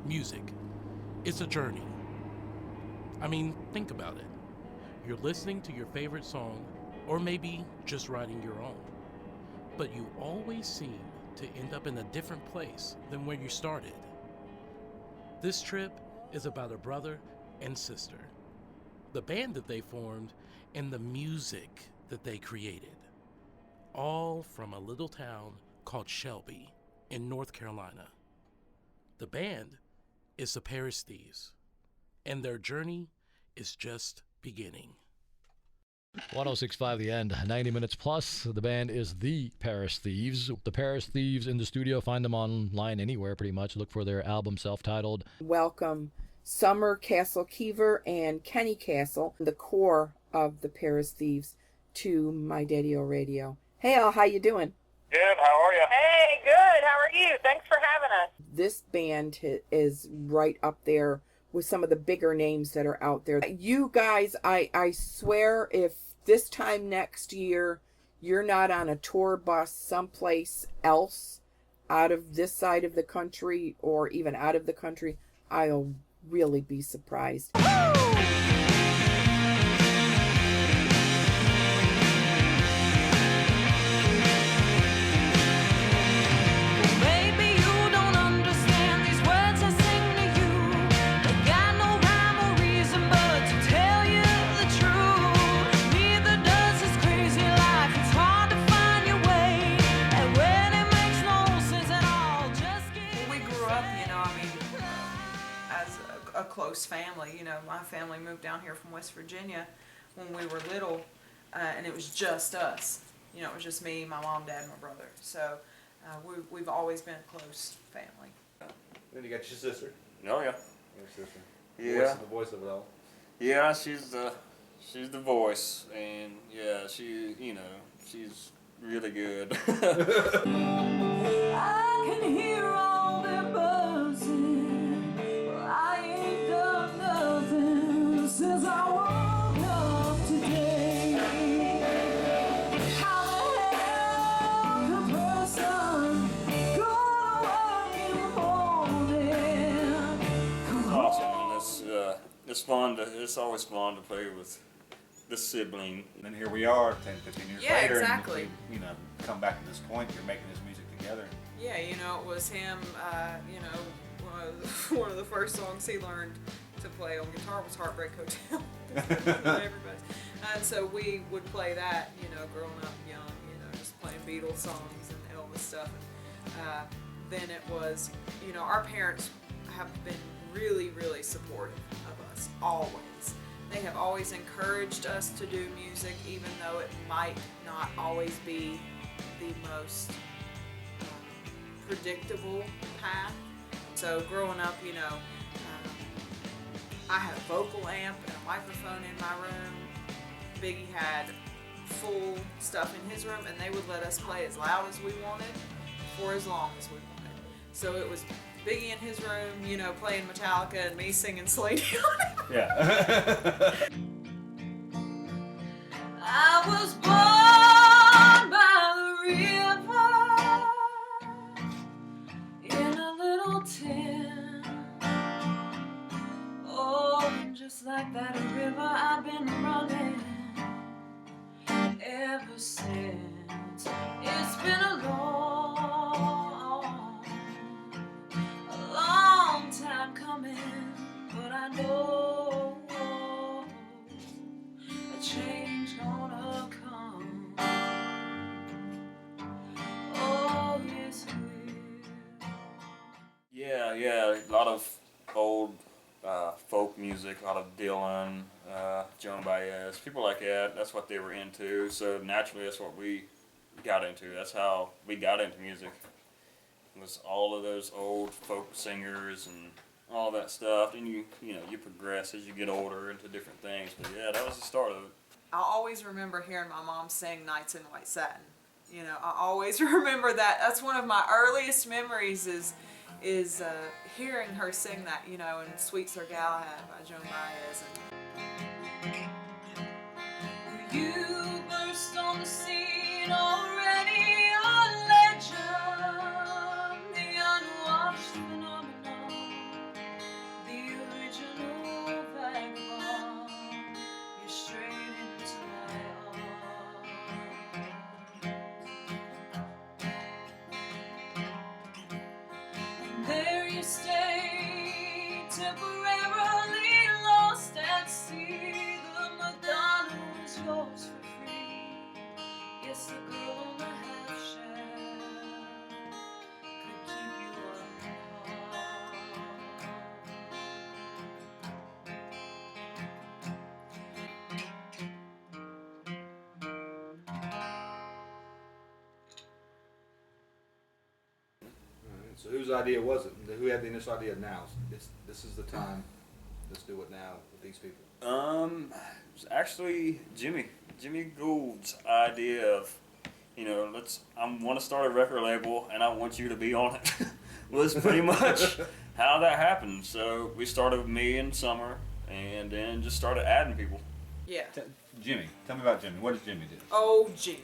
Music. It's a journey. I mean, think about it. You're listening to your favorite song, or maybe just writing your own. But you always seem to end up in a different place than where you started. This trip is about a brother and sister, the band that they formed, and the music that they created. All from a little town called Shelby in North Carolina. The band is the Paris Thieves, and their journey is just beginning. 1065 The End, 90 minutes plus. The band is the Paris Thieves. The Paris Thieves in the studio. Find them online anywhere pretty much. Look for their album self-titled. Welcome Summer Castle-Keever and Kenny Castle, the core of the Paris Thieves, to My Daddy-O Radio. Hey Al, how you doing? Good, how are you? Hey, good. How are you? Thanks for having us. This band is right up there with some of the bigger names that are out there. You guys, I swear, if this time next year you're not on a tour bus someplace else out of this side of the country or even out of the country, I'll really be surprised. Close family. My family moved down here from West Virginia when we were little, and it was just us. It was just me, my mom, dad, and my brother. So we've always been a close family. Then you got your sister. Oh yeah. Your sister. Yeah. The voice of it all. Yeah, she's the voice, and yeah, she's really good. I can hear all them buzzing. I ain't done nothing since I woke up today. How the hell can a person go to work in the morning? Awesome, and it's always fun to play with this sibling. And here we are 10, 15 years Yeah, later. exactly. And come back to this point, you're making this music together. Yeah, it was him, one of the first songs he learned to play on guitar was Heartbreak Hotel. Everybody. And so we would play that, growing up young, just playing Beatles songs and Elvis stuff. And then it was, our parents have been really, really supportive of us, always. They have always encouraged us to do music, even though it might not always be the most predictable path. So growing up, I had a vocal amp and a microphone in my room. Biggie had full stuff in his room, and they would let us play as loud as we wanted for as long as we wanted. So it was Biggie in his room, playing Metallica and me singing Slade. Yeah. I was born by the river in a little tin. Oh, and just like that river, I've been running ever since. It's been a long time coming, but I know a change gonna come. Oh, yes it will. Yeah, a lot of old folk music, a lot of Dylan, Joan Baez, people like that. That's what they were into. So naturally, that's what we got into. That's how we got into music. It was all of those old folk singers and all that stuff. And you progress as you get older into different things. But yeah, that was the start of it. I always remember hearing my mom sing Nights in White Satin. I always remember that. That's one of my earliest memories is hearing her sing that, and Sweet Sir Galahad by Joan Baez. You burst on the scene already, a legend, the unwashed phenomenon. So whose idea was it? Who had the initial idea? Now, this is the time. Let's do it now with these people. It was actually Jimmy Gould's idea of, I want to start a record label and I want you to be on it. Was pretty much how that happened. So we started with me and Summer, and then just started adding people. Yeah. Jimmy, tell me about Jimmy. What does Jimmy do? Oh, Jimmy.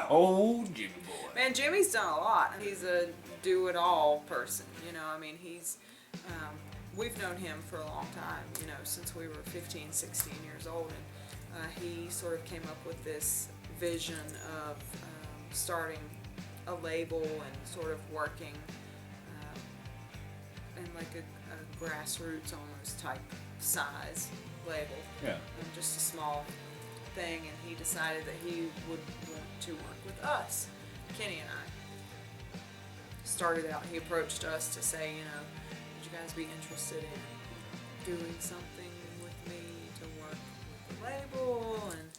Oh, Jimmy boy. Man, Jimmy's done a lot. He's a do-it-all person. We've known him for a long time, since we were 15, 16 years old. And he sort of came up with this vision of starting a label and sort of working in like a grassroots almost type size label. Yeah. Just a small thing, and he decided that he would want to work with us, Kenny and I. Started out, he approached us to say, would you guys be interested in doing something with me to work with the label and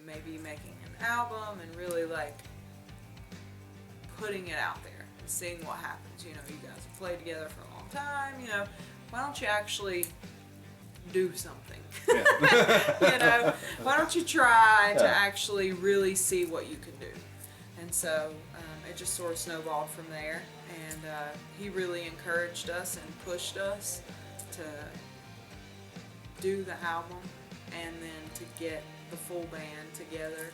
maybe making an album and really like putting it out there and seeing what happens. You guys have played together for a long time, why don't you actually do something? Yeah. Why don't you try to actually really see what you can do? And so it just sort of snowballed from there, and he really encouraged us and pushed us to do the album and then to get the full band together,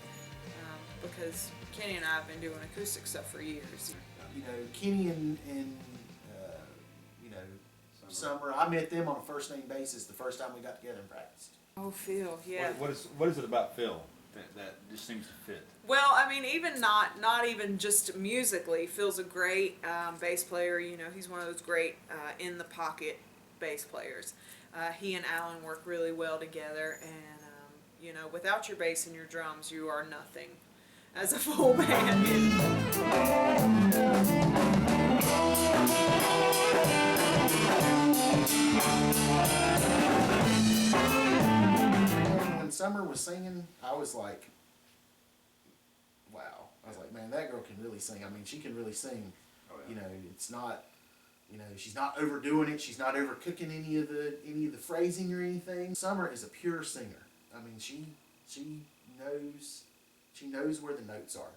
because Kenny and I have been doing acoustic stuff for years. Kenny and Summer, I met them on a first name basis the first time we got together and practiced. Oh, Phil, yeah. What is it about Phil that just seems to fit? Well, I mean, even not even just musically, Phil's a great bass player. He's one of those great in the pocket bass players. He and Alan work really well together, and without your bass and your drums, you are nothing as a full band. When Summer was singing, I was like, wow. I was like, man, that girl can really sing. I mean, she can really sing. Oh, yeah. It's not, she's not overdoing it. She's not overcooking any of the phrasing or anything. Summer is a pure singer. I mean, she knows where the notes are.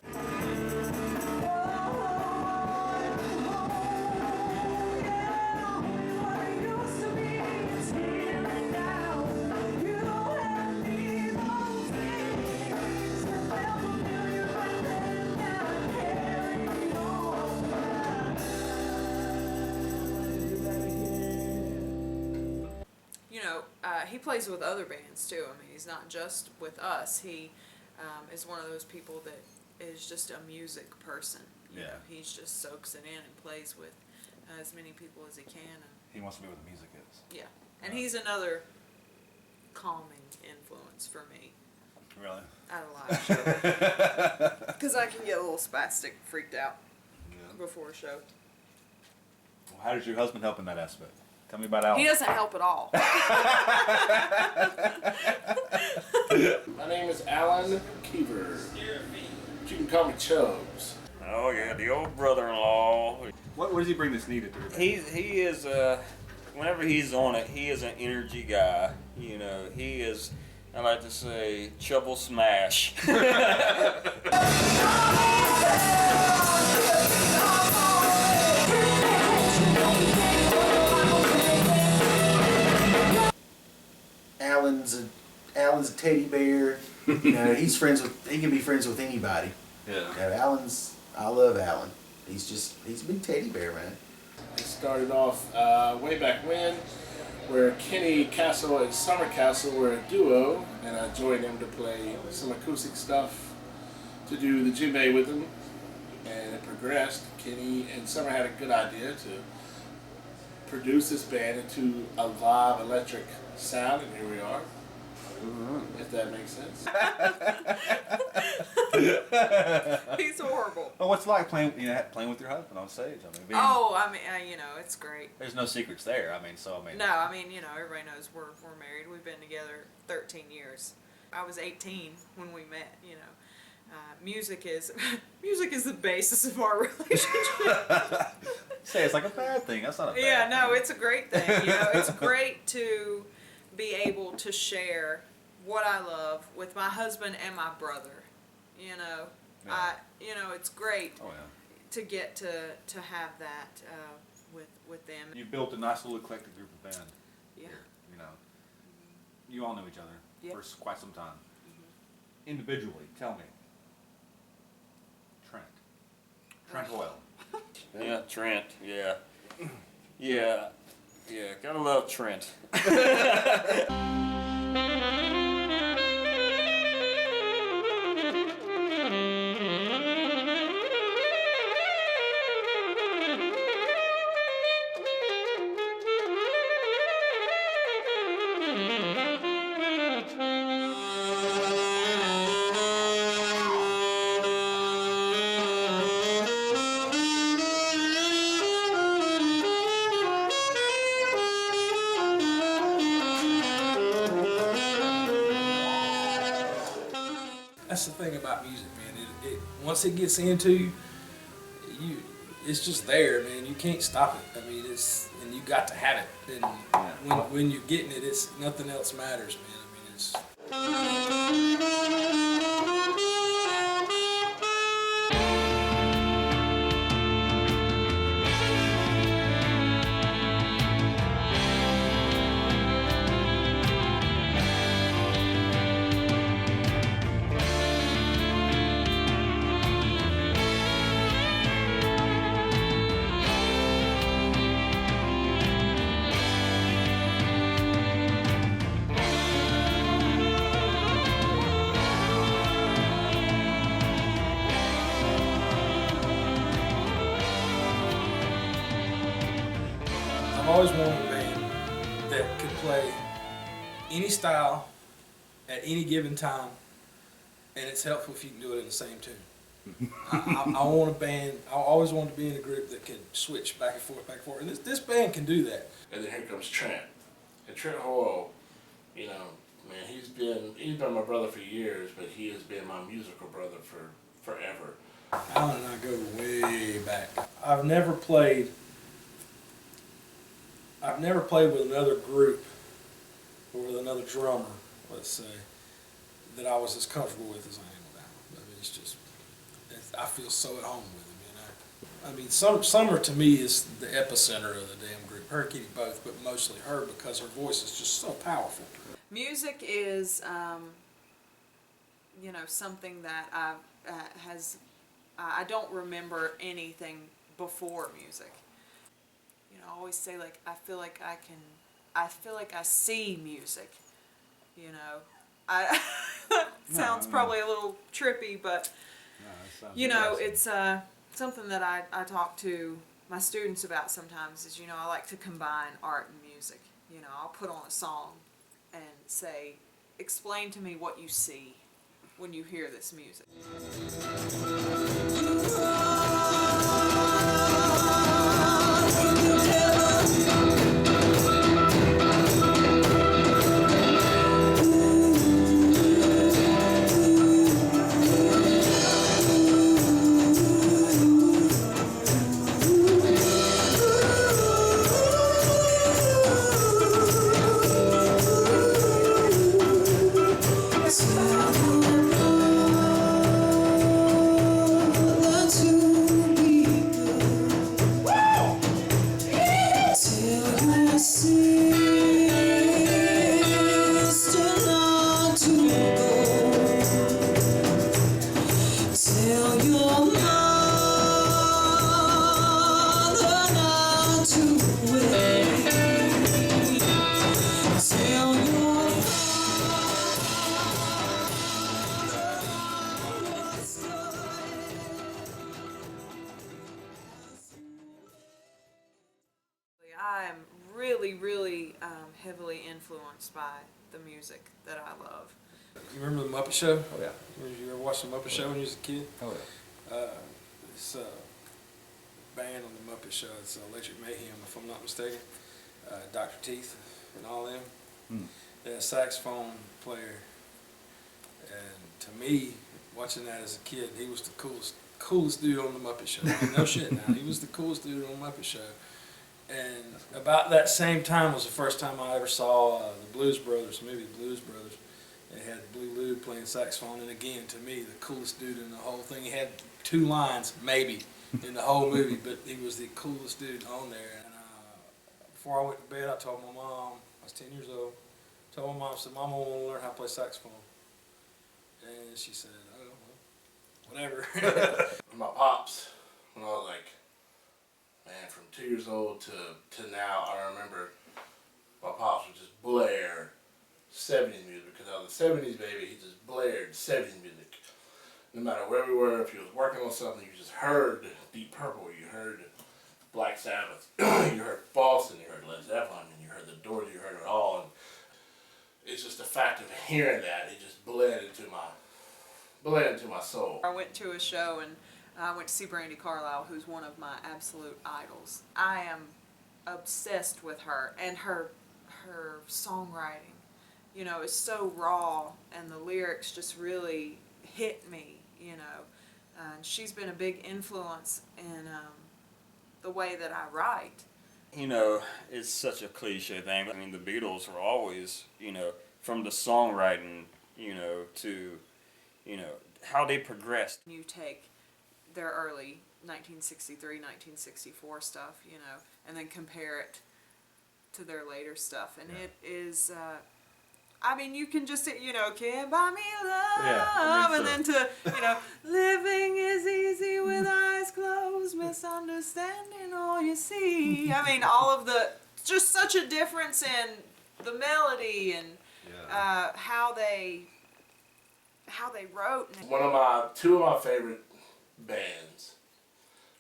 He plays with other bands too. I mean, he's not just with us. He is one of those people that is just a music person. You know, he just soaks it in and plays with as many people as he can. And He wants to be where the music is. yeah, and he's another calming influence for me Really? at a live show. Because I can get a little spastic, freaked out before a show. Well, how does your husband help in that aspect? Tell me about Alan. He doesn't help at all. My name is Alan Keever. You can call me Chubbs. Oh yeah, the old brother-in-law. What does he bring that's needed to He is whenever he's on it, he is an energy guy. He is, I like to say, Chubble Smash. Alan's a teddy bear. He can be friends with anybody. Yeah. I love Alan. He's a big teddy bear, man. It started off way back when, where Kenny Castle and Summer Castle were a duo, and I joined them to play some acoustic stuff to do the djembe with them, and it progressed. Kenny and Summer had a good idea to produce this band into a live electric sound, and here we are. If that makes sense. He's horrible. Well, what's it like playing with your husband on stage? I mean, It's great. there's no secrets there. No, everybody knows we're married. We've been together 13 years. I was 18 when we met, Music is music is the basis of our relationship. Say it's like a bad thing. That's not a bad Yeah, thing. no, it's a great thing. You know, it's great to be able to share what I love with my husband and my brother. You know, Yeah. it's great Oh yeah. to get to have that with them. You've built a nice little eclectic group of band. Yeah. You know, you all know each other Yep. for quite some time. Individually, tell me. Trent Hoyle. Yeah, Trent. Yeah. Yeah. Yeah. Gotta love Trent. That's the thing about music, man. It once it gets into you, it's just there, man. You can't stop it. I mean, and you got to have it. And when you're getting it, it's nothing else matters, man. I mean, it's. I've always wanted a band that could play any style at any given time, and it's helpful if you can do it in the same tune. I want a band. I always wanted to be in a group that could switch back and forth, back and forth, and this band can do that. And then here comes Trent. And Trent Hoyle, you know, man, he's been my brother for years, but he has been my musical brother for forever. Alan and I go way back. I've never played with another group or with another drummer, let's say, that I was as comfortable with as I am with Alan. I mean, I feel so at home with him, you know. I mean, Summer to me is the epicenter of the damn group. Her and Kitty both, but mostly her because her voice is just so powerful. Music is, something that I don't remember anything before music. You know, I always say, like, I feel like I see music, you know. Sounds probably a little trippy, but, it's something that I talk to my students about sometimes is, I like to combine art and music. You know, I'll put on a song and say, explain to me what you see when you hear this music. I am really heavily influenced by the music that I love. You remember the Muppet Show? Oh yeah. You ever watched the Muppet Show when you was a kid? Oh yeah. This band on the Muppet Show, it's Electric Mayhem, if I'm not mistaken. Dr. Teeth and all them. They're a saxophone player. And to me, watching that as a kid. He was the coolest dude on the Muppet Show. I mean, no shit now. He was the coolest dude on the Muppet Show. And about that same time was the first time I ever saw the Blues Brothers, movie Blues Brothers. They had Blue Lou playing saxophone, and again, to me, the coolest dude in the whole thing. He had 2 lines, maybe, in the whole movie, but he was the coolest dude on there. And before I went to bed, I told my mom, I was 10 years old, told my mom, I said, Mom, I want to learn how to play saxophone. And she said, oh, well, whatever. My pops, when I was like, man, from 2 years old to now, I remember my pops would just blare 70s music, because I was a 70s baby. He just blared 70s music. No matter where we were, if he was working on something, you just heard Deep Purple, you heard Black Sabbath, you heard Boston, you heard Led Zeppelin, and you heard the Doors, you heard it all. And it's just the fact of hearing that, it just bled into my soul. I went to a show and I went to see Brandi Carlile, who's one of my absolute idols. I am obsessed with her, and her songwriting, you know, is so raw, and the lyrics just really hit me, you know. And she's been a big influence in the way that I write. You know, it's such a cliche thing. I mean, the Beatles were always, you know, from the songwriting, you know, to, you know, how they progressed. You take their early 1963, 1964 stuff, you know, and then compare it to their later stuff, and it is, I mean, you can just, you know, can't buy me love, and then to, you know, living is easy with eyes closed, misunderstanding all you see. I mean, all of the, just such a difference in the melody and how they wrote. Two of my favorite bands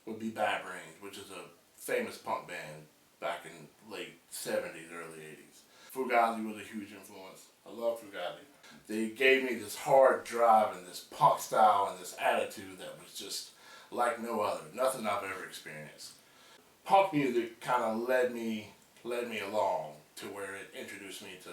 would be Bad Brains, which is a famous punk band back in late 70s, early 80s. Fugazi was a huge influence. I love Fugazi. They gave me this hard drive and this punk style and this attitude that was just like no other. Nothing I've ever experienced. Punk music kind of led me along to where it introduced me to,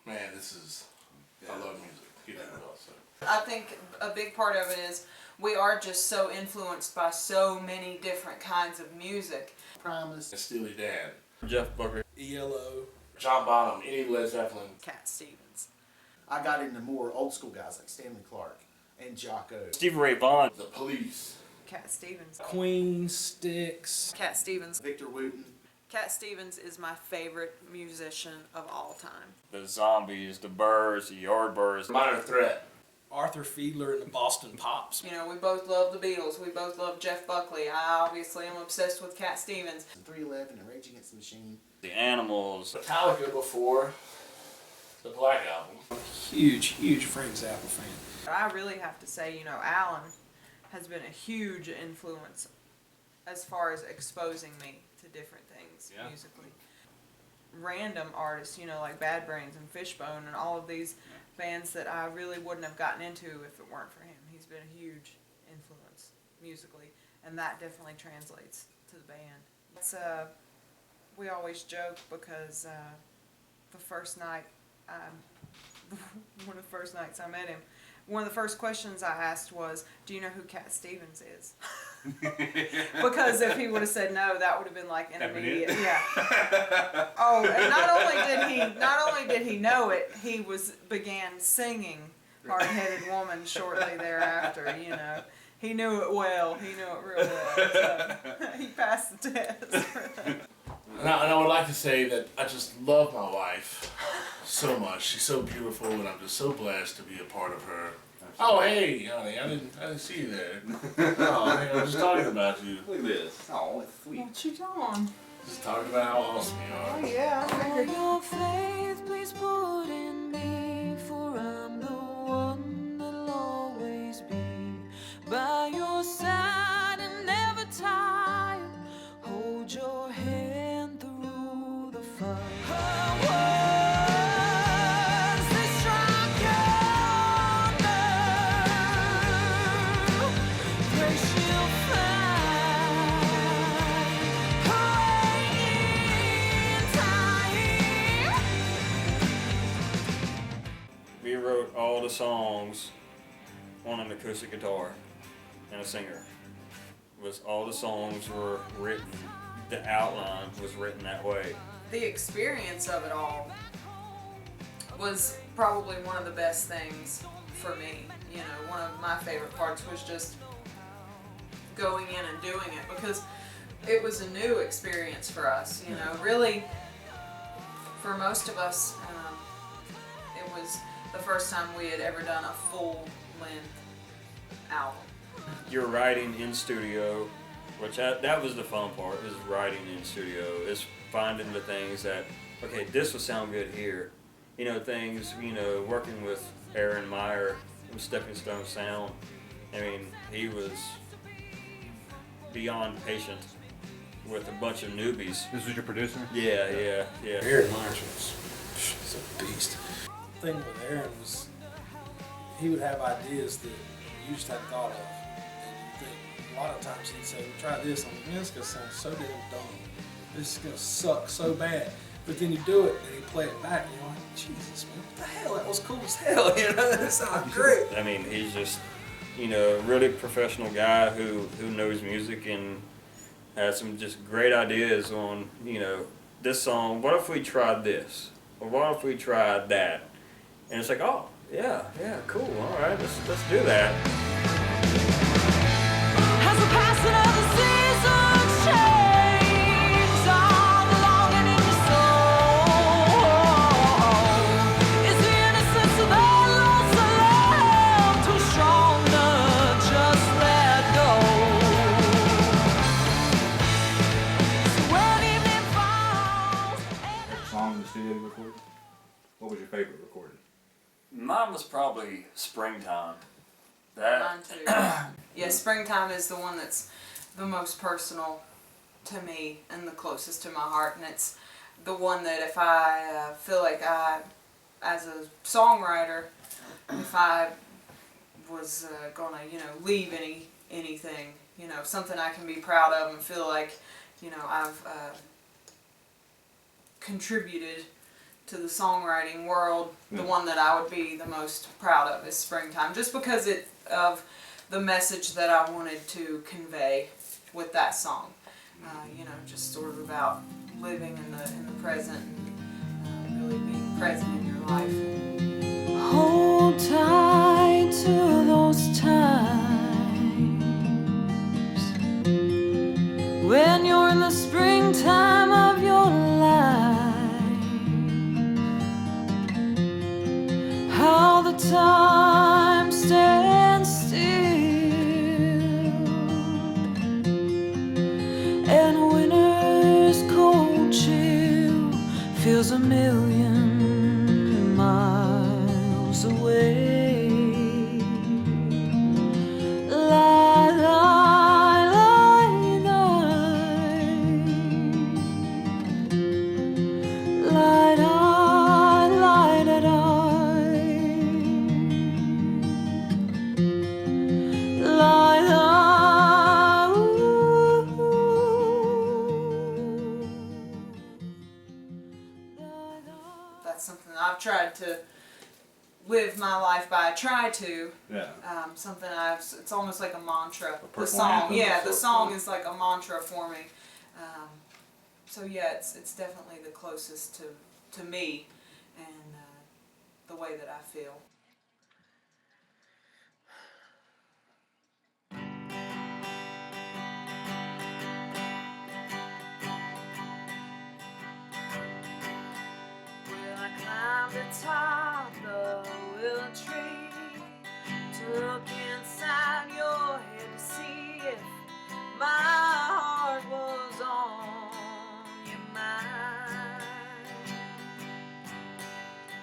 man, I love music. You know, so. I think a big part of it is we are just so influenced by so many different kinds of music. Primus, Steely Dan, Jeff Buckley, ELO, John Bonham, any Led Zeppelin. Cat Stevens. I got into more old school guys like Stanley Clarke and Jocko. Stevie Ray Vaughan, The Police. Cat Stevens. Queen, Styx. Cat Stevens. Victor Wooten. Cat Stevens is my favorite musician of all time. the Zombies, the Byrds, the Yardbirds, Minor Threat. Arthur Fiedler and the Boston Pops. You know, we both love the Beatles. We both love Jeff Buckley. I obviously am obsessed with Cat Stevens. 311 and Rage Against the Machine. the Animals. Metallica before the Black Album. Huge Frank Zappa fan. I really have to say, you know, Alan has been a huge influence as far as exposing me to different things musically. Random artists, you know, like Bad Brains and Fishbone and all of these bands that I really wouldn't have gotten into if it weren't for him. He's been a huge influence musically, and that definitely translates to the band. It's, we always joke because the first night, one of the first nights I met him, one of the first questions I asked was, "Do you know who Cat Stevens is?" Because if he would have said no, that would have been like an immediate, Oh, and not only did he know it, he began singing "Hard-Headed Woman" shortly thereafter. You know, he knew it well. He knew it real well. So he passed the test. And I would like to say that I just love my wife so much. She's so beautiful, and I'm just so blessed to be a part of her. Oh, hey, honey, I didn't see you there. Oh, I was just talking about you. Look at this. Oh, it's sweet. What you doing? Just talking about how awesome you are. Oh yeah, I figured. Your faith, please put in me, for I'm the one that'll always be by your side and never tire. Hold your hand through the fire. We wrote all the songs on an acoustic guitar and a singer. Was all the songs were written, the outline was written that way. The experience of it all was probably one of the best things for me. You know, one of my favorite parts was just going in and doing it, because it was a new experience for us. You know, really, for most of us, it was the first time we had ever done a full-length album. You're writing in studio, which that was the fun part, is writing in studio, is finding the things that, okay, this will sound good here. You know, things, you know, working with Aaron Meyer from Stepping Stone Sound. I mean, he was beyond patient with a bunch of newbies. This was your producer? Yeah. Aaron Myers was a beast. The thing with Aaron was he would have ideas that you just hadn't thought of. And you think, a lot of times he'd say, well, try this. I'm like, man, this is going to sound so damn dumb. This is going to suck so bad. But then you do it and you play it back and you're like, Jesus, man, what the hell? That was cool as hell. You know, that sounded great. I mean, he's just, you know, a really professional guy who knows music and has some just great ideas on, you know, this song, what if we tried this? Or what if we tried that? And it's like, oh, yeah, cool, all right, let's do that. Has the passing of the seasons changed all the longing in your soul? Is the innocence of that lost love too strong to just let go? So when evening falls Favorite song in the studio you recorded? What was your favorite recording? Mine was probably Springtime. Mine too. Yeah, Springtime is the one that's the most personal to me and the closest to my heart, and it's the one that if I feel like I, as a songwriter, if I was gonna, you know, leave anything, you know, something I can be proud of and feel like, you know, I've contributed to the songwriting world, the one that I would be the most proud of is Springtime, just because of the message that I wanted to convey with that song. You know, just sort of about living in the present and really being present in your life. hold tight to those times when you're in the springtime of your life. How the time stands still and winter's cold chill feels a million miles away. Lie, lie, lie, lie. Lie, lie, lie, lie, lie. Lie, lie, ooh. That's something I've tried to live my life by. I try to. Yeah. Something it's almost like a mantra. The personal song, anthem yeah, of the sorts, song yeah. is like a mantra for me. So yeah, it's definitely the closest to me and the way that I feel. Well, I climbed atop the willow tree to look inside your head to see if my heart was on your mind.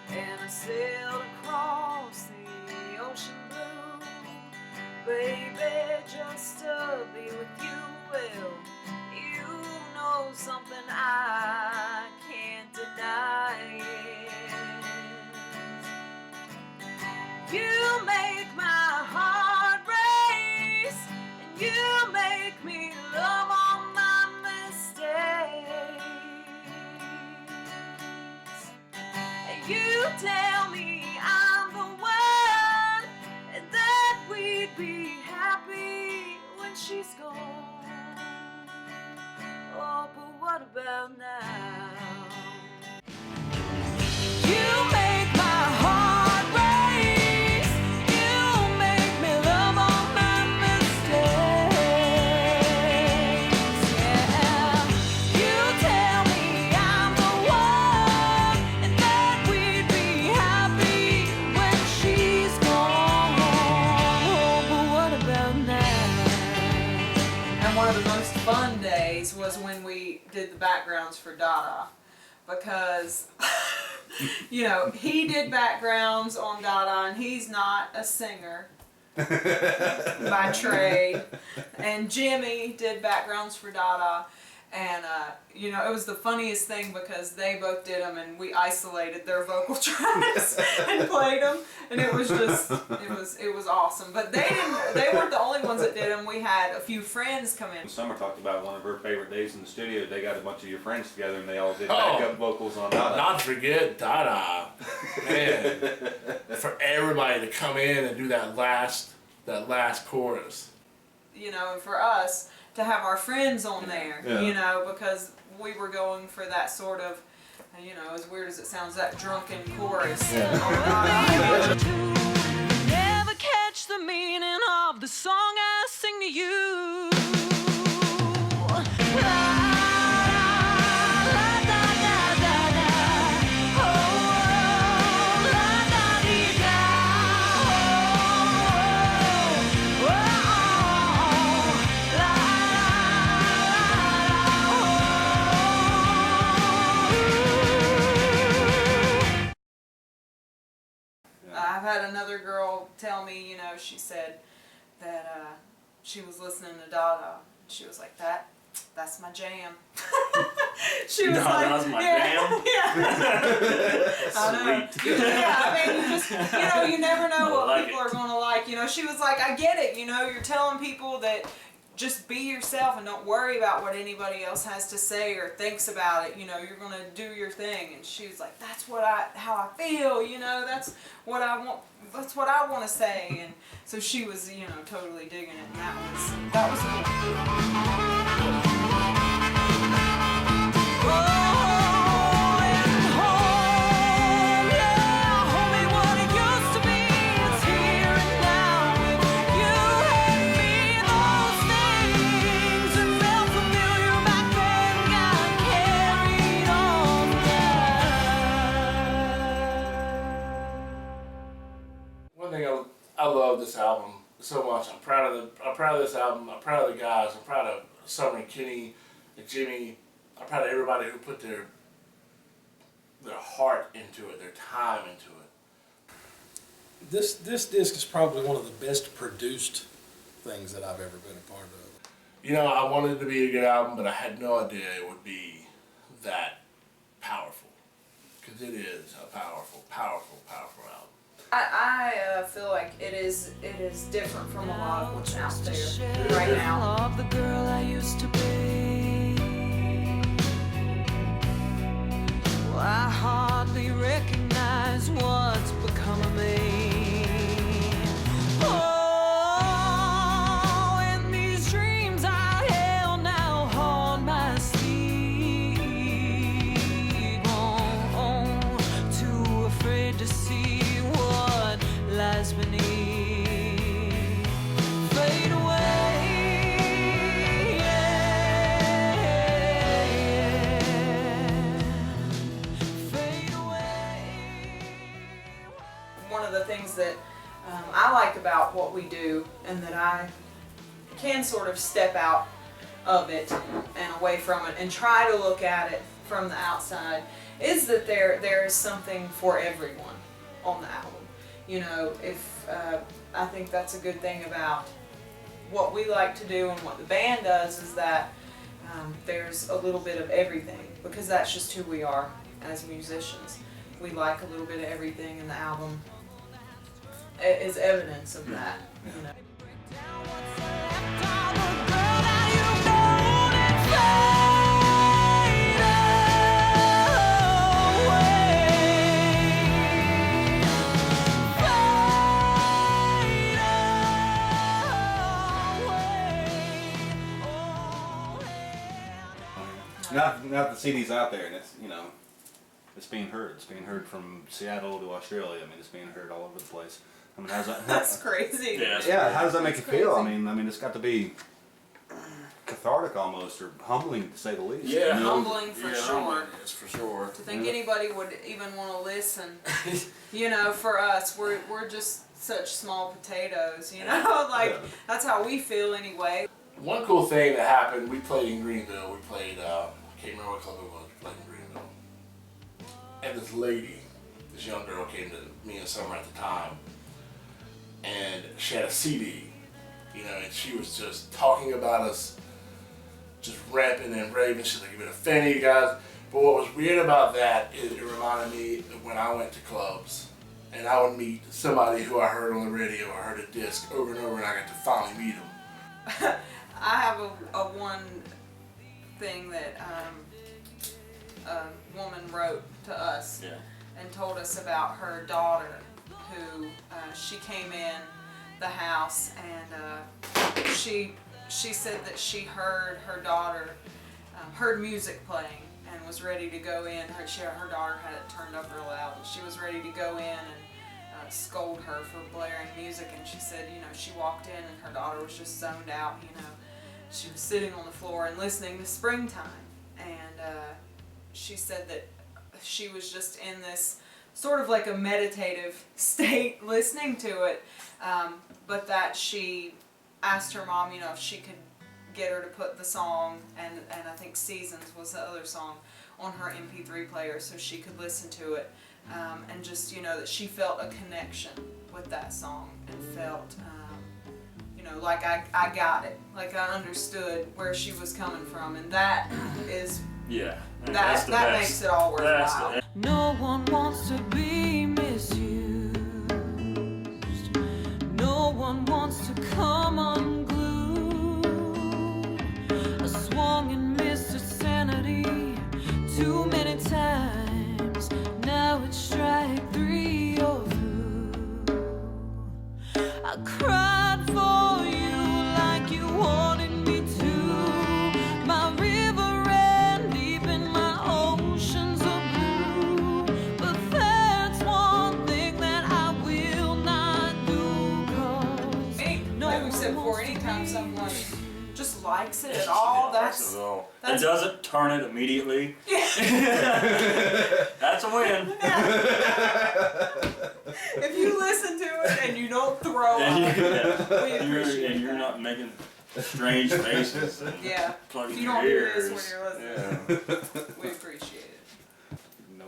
And I sailed across the ocean blue, baby, just to be with you. Well, you know something I can't deny it. You make my heart race, and you make me love all my mistakes. And you tell me I'm the one, and that we was when we did the backgrounds for Dada, because you know, he did backgrounds on Dada, and he's not a singer by trade, and Jimmy did backgrounds for Dada. And, you know, it was the funniest thing because they both did them and we isolated their vocal tracks and played them. And it was just, it was awesome. But they weren't the only ones that did them. We had a few friends come in. Summer talked about one of her favorite days in the studio. They got a bunch of your friends together and they all did backup vocals on Dada. Not forget Dada. Man, for everybody to come in and do that last chorus. You know, and for us to have our friends on there, Yeah. you know, because we were going for that sort of, you know, as weird as it sounds, that drunken chorus. Never catch the meaning of the song I sing to you. I've had another girl tell me, you know, she said that she was listening to Dada. She was like, that's my jam. She was like, Dada's my jam? Yeah. I know. Yeah, I mean, you just, you know, you never know what people are going to like. You know, she was like, I get it. You know, you're telling people that just be yourself and don't worry about what anybody else has to say or thinks about it. You know, you're gonna do your thing. And she was like, "That's how I feel. You know, that's what I want. That's what I want to say." And so she was, you know, totally digging it. And that was cool. One thing I love this album so much. I'm proud of this album. I'm proud of the guys. I'm proud of Summer and Kenny and Jimmy. I'm proud of everybody who put their heart into it, their time into it. This disc is probably one of the best produced things that I've ever been a part of. You know, I wanted it to be a good album, but I had no idea it would be that powerful. Because it is a powerful, powerful, powerful album. I feel like it is different from a lot of what's out there right now. Of the girl I used to be. Well, I hardly recognize what's become of me. Oh, and these dreams I held now haunt my sleep. Oh, too afraid to see what lies beneath. Fade away, fade away. One of the things that I like about what we do, and that I can sort of step out of it and away from it and try to look at it from the outside, is that there is something for everyone on the album. You know, if I think that's a good thing about what we like to do and what the band does, is that there's a little bit of everything, because that's just who we are as musicians. We like a little bit of everything, and the album is evidence of that. You know. Now the CD's out there, and it's, you know, it's being heard. It's being heard from Seattle to Australia. I mean, it's being heard all over the place. I mean, how's that? That's crazy. Yeah, how does that make you feel? crazy. I mean, it's got to be cathartic almost, or humbling to say the least. Yeah, Humbling for sure. It's for sure. To think anybody would even want to listen. You know, for us, we're just such small potatoes, you know? Like, that's how we feel anyway. One cool thing that happened, we played in Greenville. We played, I can't remember what club it was, we played in Greenville. And this lady, this young girl came to me and Summer at the time. And she had a CD, you know, and she was just talking about us, just rapping and raving. She's like, "You've been offending you guys." But what was weird about that is it reminded me of when I went to clubs and I would meet somebody who I heard on the radio or heard a disc over and over, and I got to finally meet them. I have a one thing that a woman wrote to us and told us about her daughter, who she came in the house and she said that she heard her daughter heard music playing and was ready to go in. Her daughter had it turned up real loud, and she was ready to go in and scold her for blaring music. And she said, you know, she walked in and her daughter was just zoned out. You know, she was sitting on the floor and listening to Springtime, and she said that she was just in this sort of like a meditative state listening to it, but that she asked her mom, you know, if she could get her to put the song, and I think Seasons was the other song, on her MP3 player so she could listen to it, and just, you know, that she felt a connection with that song and felt, you know, like I got it, like I understood where she was coming from, and that is, that makes it all worthwhile. No one wants to be misused. No one wants to come unglued. I swung and missed a sanity too many times. Now it's strike 3 or through. I cried for you like you wanted me to. My river ran deep in my oceans of blue. But that's one thing that I will not do, 'cause like we said before, anytime someone just likes it at all, that's it doesn't turn it immediately. That's a win. If you listen to it and you don't throw up, we appreciate and you're not making strange faces. And plugging if you your don't do ears. this when you're listening, we appreciate it. So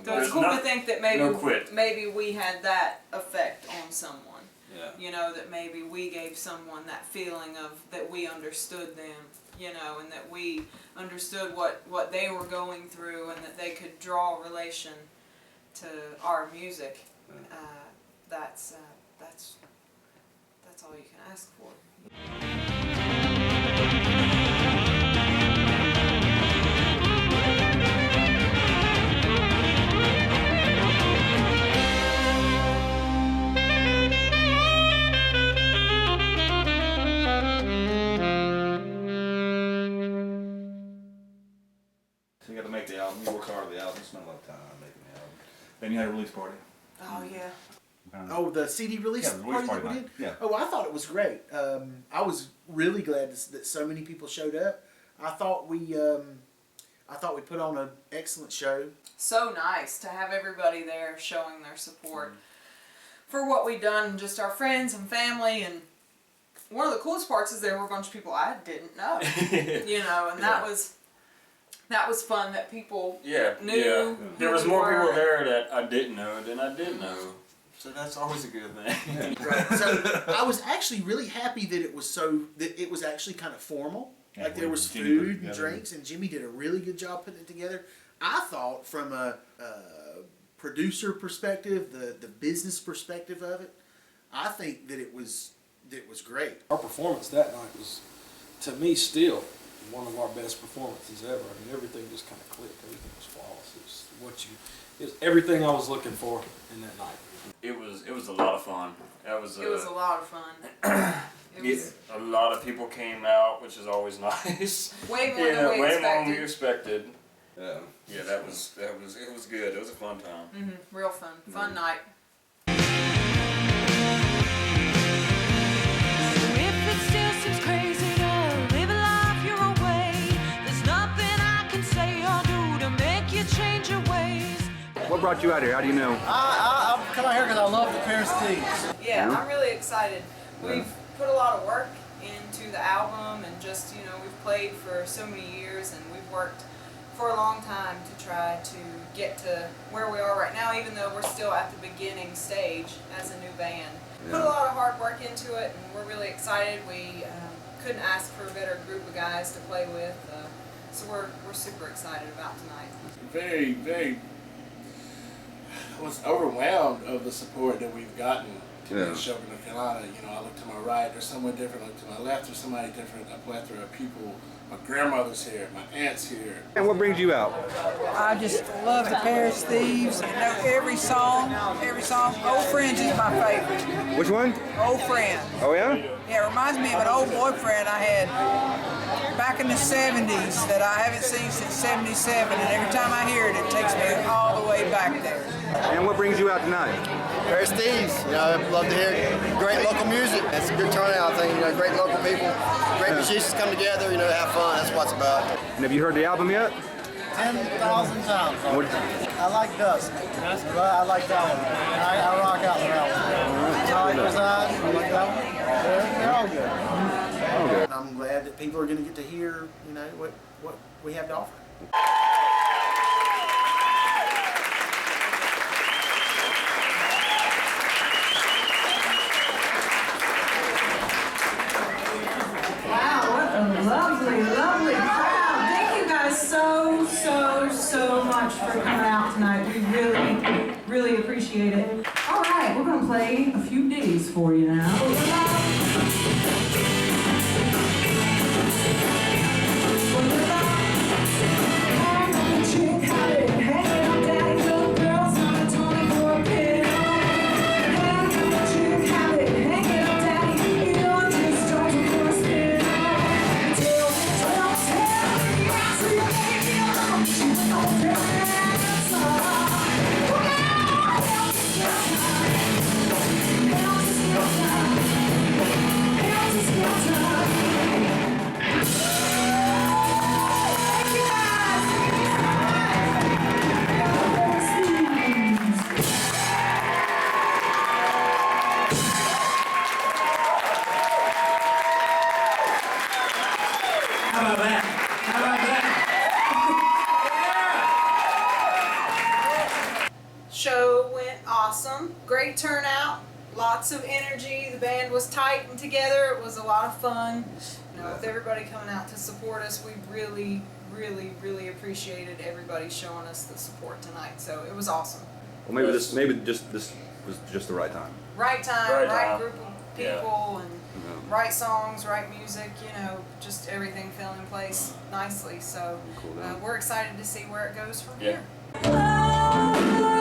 There's it's cool to think that maybe we had that effect on someone. Yeah. You know, that maybe we gave someone that feeling of that we understood them, you know, and that we understood what they were going through, and that they could draw a relation to our music. That's all you can ask for. So you got to make the album. You work hard on the album. You spend a lot of time making the album. Then you had a release party. Oh yeah. Oh, the CD release, Yeah, the release party that party we night. did? Yeah. Oh, I thought it was great. I was really glad that so many people showed up. I thought we put on an excellent show. So nice to have everybody there showing their support for what we've done, just our friends and family. And one of the coolest parts is there were a bunch of people I didn't know, you know, and that was fun that people knew. Yeah. There was who we more were. people there that I didn't know than I did know. So that's always a good thing. Right. So I was actually really happy that it was actually kind of formal. Yeah, Like there was Jimmy put it food and together. drinks, and Jimmy did a really good job putting it together. I thought from a producer perspective, the business perspective of it, I think that it was great. Our performance that night was, to me, still one of our best performances ever. I mean, everything just kind of clicked. Everything was flawless. It was everything I was looking for in that night. It was a lot of fun. It was a lot of fun. A lot of people came out, which is always nice. Way more than we way expected. more than we expected. Yeah. Yeah, it was good. It was a fun time. Real fun. Fun night. If it still seems crazy to live a life your own way, there's nothing I can say or do to make you change your ways. What brought you out here? How do you know? I've come out here because I love the Paris Thieves. Yeah, I'm really excited. We've put a lot of work into the album, and just, you know, we've played for so many years and we've worked for a long time to try to get to where we are right now, even though we're still at the beginning stage as a new band. Put a lot of hard work into it, and we're really excited. We couldn't ask for a better group of guys to play with, so we're super excited about tonight. Very, very, I was overwhelmed of the support that we've gotten to the show in North Carolina. You know, I look to my right, there's someone different. I look to my left, there's somebody different. A plethora of people. My grandmother's here, my aunt's here. And what brings you out? I just love the Paris Thieves. I know every song, every song. Old Friends is my favorite. Which one? Old Friend. Oh yeah? Yeah, it reminds me of an old boyfriend I had back in the 70s that I haven't seen since 77, and every time I hear it, it takes me all the way back there. And what brings you out tonight? Paris Thieves. You know, I love to hear great local music. It's a good turnout. I think, you know, great local people, great musicians come together, you know, have fun. That's what it's about. And have you heard the album yet? 10,000 times. What? I like Dusk. But I like that one. I rock out with that one. I like Reside. I like that one. They're all good. Oh, good. And I'm glad that people are going to get to hear, you know, what we have to offer. Wow, what a lovely, lovely crowd. Thank you guys so much for coming out tonight. We really appreciate it. All right, we're going to play a few ditties for you now. Show went awesome. Great turnout. Lots of energy. The band was tight and together. It was a lot of fun. You know, with everybody coming out to support us, we really appreciated everybody showing us the support tonight. So it was awesome. Well, maybe this was just the right time. Right time, right group of people, and Yeah. right songs, right music. You know, just everything fell in place nicely. So Cool, we're excited to see where it goes from Yeah. here.